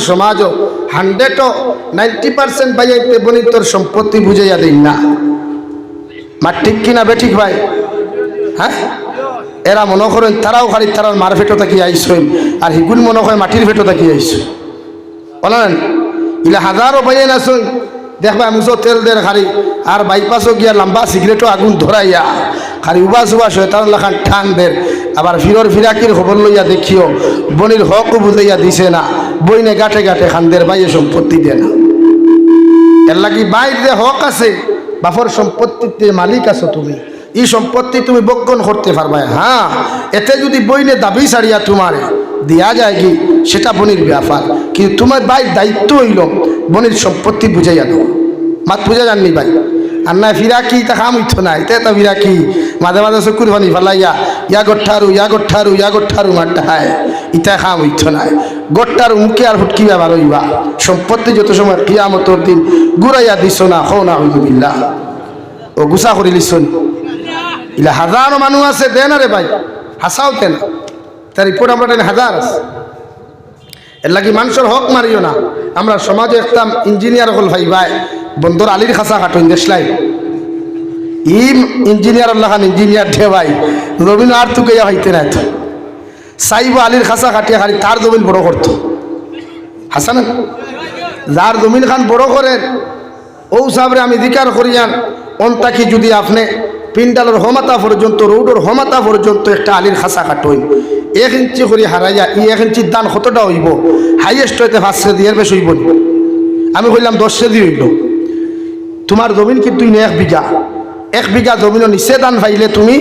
সমাজও 90% বাইতে বনিতর সম্পত্তি বুঝাইয়া দিন না। মা ঠিক কিনা বেঠিক ভাই? হ্যাঁ, এরা মনে করেন তারাও খালি তারার মার ফেটো থাকি আইসেন, আর হিগুন মনে হয় মাটির ফেটো থাকি আইসেন। বলেন ইলা হাজারো বাইন আসুন, দেখবা মুসো তেল দের খালি, আর বাইপাসও গিয়া লম্বা সিগারেটও আগুন ধরাইয়া খালি উবাস উবাস হয় তার লাখান ঠান দের। আবার ফিরর ফিরাকির খবর লইয়া দেখিও বনির হকও বুঝাইয়া দিছে না, বইনে গাঁঠে গাঁঠে খানদের বাইয়ে সম্পত্তি দেয় না। এর লাগি বাইর যে হক আছে, বাপর সম্পত্তিতে মালিক আছো তুমি, এই সম্পত্তি তুমি বক্ষণ করতে পারবা। হ্যাঁ, এতে যদি বইনে দাবি ছাড়িয়া তোমার দেয়া যায় কি সেটা বনির ব্যাপার, কিন্তু তোমার বাইর দায়িত্ব হইল বনির সম্পত্তি বুঝাইয়া দাও। মাত বুঝা জাননি ভাই? আর না ফিরাকি তা খাম হইতো না, এটা তো ফিরাকি মাঝে মাঝে চকুর পানি ফালাইয়া ইয়া গঠারু ইয়া গঠারু ইয়া গঠারু মারটা হায়, ইটা খাম হইতো না। গট্টার মুখে আর হুটকি ব্যবহার হইবা, সম্পত্তি যত সময় কিয়ামতের দিন ঘুরাইয়া দিছ না, হো না হইবিল্লা ও গুছা করে লিছ। ইলা হাজারো মানুষ আছে দেন রে ভাই, হাসাও তেন তার রিপোর্ট আমরা হাজার আছে। এর লাগি মানুষের হক মারিও না। আমরা সমাজে একটা ইঞ্জিনিয়ার হল ভাই ভাই বন্দর আলীর খাসা কাটুন দেশলাই ই ইঞ্জিনিয়ার খান ইঞ্জিনিয়ার ঢে ভাই রবীন্দ্র আর তুকে হইতে না তো সাইব আলীর খাসা কাটিয়া খালি তার জমিন বড় করতো। হাসান যার জমিন খান বড় করেন ও সাবরে আমি দিকার করিয়ান অন্তাকি যদি আপনি পিন্ডালের হমাতা পর্যন্ত রোডের হমাতা পর্যন্ত একটা আলীর খাসা কাটইন 1 ইঞ্চি করে হারাইয়া 1 ইঞ্চির দান কতটা হইব? হাইয়েস্ট হইতে 5 কেজি এর বেশি হইব। আমি কইলাম 10 কেজি হইল। তোমার জমিন কিন্তু 1 বিঘা জমিনও নিচে দান পাইলে তুমি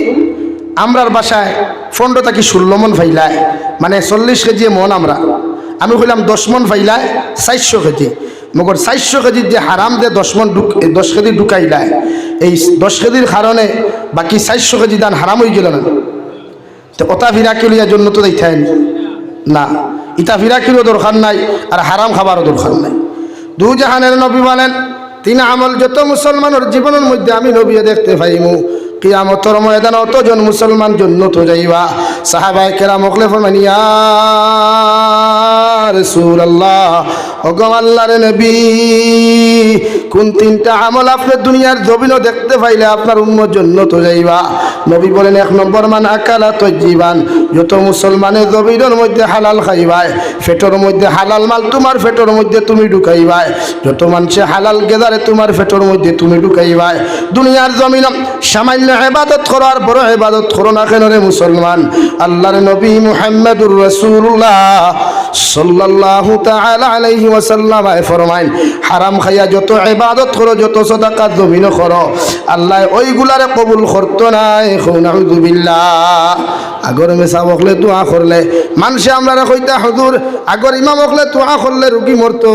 আমরার বাসায় 15 থেকে 16 মন পাইলাই, মানে 40 কেজি মন আমরা। আমি কইলাম 10 মন পাইলাই 400 কেজি। মগর 400 কেজির যে হারাম যে 10 কেজি ঢুকাইলাই, এই 10 কেজির কারণে বাকি 400 কেজি দান হারাম হয়ে গেল না। তো ওটা ফিরাকি লিয়ার জন্য তো দেখাই না, ইটা ফিরাকিরও দরকার নাই আর হারাম খাবারও দরকার নাই। দু জাহানের নবী বলেন 3 আমল যত মুসলমানের জীবনের মধ্যে আমি নবী দেখতে পাইমু, কিয়ামতের ময়দানে অতজন মুসলমান জান্নাত যাইবা। সাহাবায়ে কেরাম ওকলে ফরমান ইয়া রাসূলুল্লাহ, ওগো আল্লাহর নবী কোন 3টা আমল আপনি দুনিয়ার জমিনও দেখতে পাইলে আপনার উম্মত জান্নাত যাইবা? নবী বলেন 1 নম্বর মান আকালা তাইয়িবান, যত মুসলমানের জমিনের মধ্যে হালাল খাইবাই, পেটের মধ্যে হালাল মাল তোমার পেটের মধ্যে তুমি ঢুকাইবাই, যত মানুষে হালাল গেদারে তোমার পেটের মধ্যে তুমি ঢুকাইবাই। দুনিয়ার জমিন সামান্য ইবাদত করো আর বড় ইবাদত করো না কেন রে মুসলমান? আল্লাহর নবী মুহাম্মদুর রাসূলুল্লাহ সাল্লাল্লাহু তাআলা আলাইহি ওয়াসাল্লাম ফরমাইন হারাম খাইয়া যত ইবাদত করো যত সাদাকা জমিন করো আল্লাহ ওইগুলারে কবুল করতো না। নাউযু বিল্লাহ। আগর মেসা বকলে দোয়া করলে মানুষে আমরা কইতা হুজুর আগর ইমাম বকলে দোয়া করলে রোগী মরতো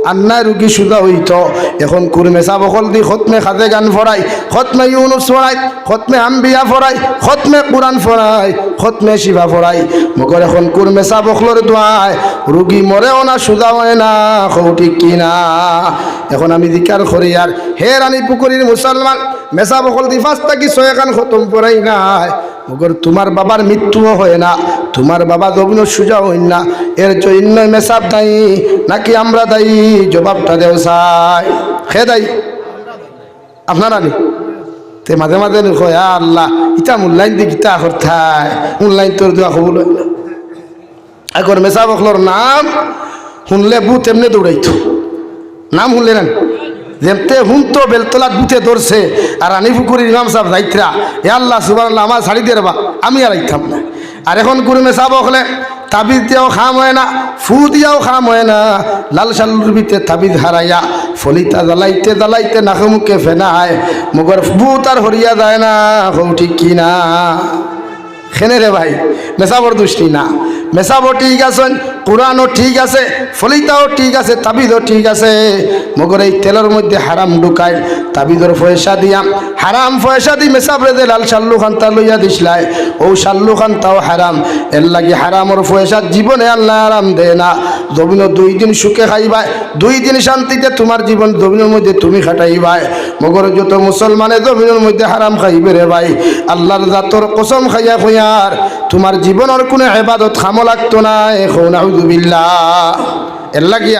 আর না রোগী সুদা হইতো। এখন কুরমেসা বকল দি খতমে খাজে গান ফরাই, খতমে ইউনুস ফরাই, খতমে আম্বিয়া ফরাই, খতমে কুরআন ফরাই, খতমে শিফা ফরাই। মগর এখন কুরমেসা বকলর দোয়ায় রোগী মরেও না সুদা হয় না, ঠিক কিনা? এখন আমি জিকার করি আর হে রানী পুকুরির মুসলমান মেসা বকল দি 5 থেকে 6 গান খতম পড়াই নাই, মগর তোমার বাবার মৃত্যুও হয় না, তোমার বাবা জমিন সুজা হইন না, এর জন্য মেসাব দায়ী নাকি আমরা দায়ী? জবাবটা দেও চাই। খে দায়ী আপনারা নি তে মাঝে মাঝে কয় আল্লাহ ইটা মূল্যায়ন দি গীতা করতায় মূল্যায়ন তোর দোয়া কবুল হয় না। এখন মেসা বকলর নাম শুনলে বুথ এমনি দৌড়াইতো, নাম শুনলে না যেমতে হুমতো বেলতলার বুথে ধরছে আর রানীপুকুরের ইমাম সাহেব যাইত্রা এ আল্লাহ সুবহানাল্লাহ আমার ছাড়ি দিয়ে রাবা আমি আর আইতাম না। আর এখন কুরমে সাহেব হলে তাবিজ দিয়েও খাম হয় না, ফু দিয়াও খাম হয় না, লাল শালুর ভিতরে তাবিজ হারাইয়া ফলিতা জ্বালাইতে জ্বালাইতে নাকে মুখে ফেনায়, মগর বুত আর হরিয়া যায় না, ঠিক কিনা? খেনে রে ভাই মেসাবর দুষ্টি না, মেসাবও ঠিক আছে, কোরআনও ঠিক আছে, ফলিতাও ঠিক আছে, তাবিজও ঠিক আছে, মগর এই তেলের মধ্যে হারাম ঢুকায়, তাবিজর পয়সা দিয়া হারাম পয়সা দি মেসাবরে যে লাল শাল্লু খান্তা লইয়া দিসলাই ও শাল্লু খান্তাও হারাম। এর লাগে হারামর পয়সা জীবনে আল্লাহ আরাম দেয় না। জমিনও 2 দিন সুখে খাইবাই, 2 দিন শান্তিতে তোমার জীবন জমিনের মধ্যে তুমি খাটাইবাই। মগর যত মুসলমানে জমিনের মধ্যে হারাম খাইবে রে ভাই, আল্লাহর জাতর কসম খাইয়া কইয়ার তোমার জীবনের কোনো ইবাদত খামো লাগতো না। নাউযু বিল্লাহ। এর লাগিয়া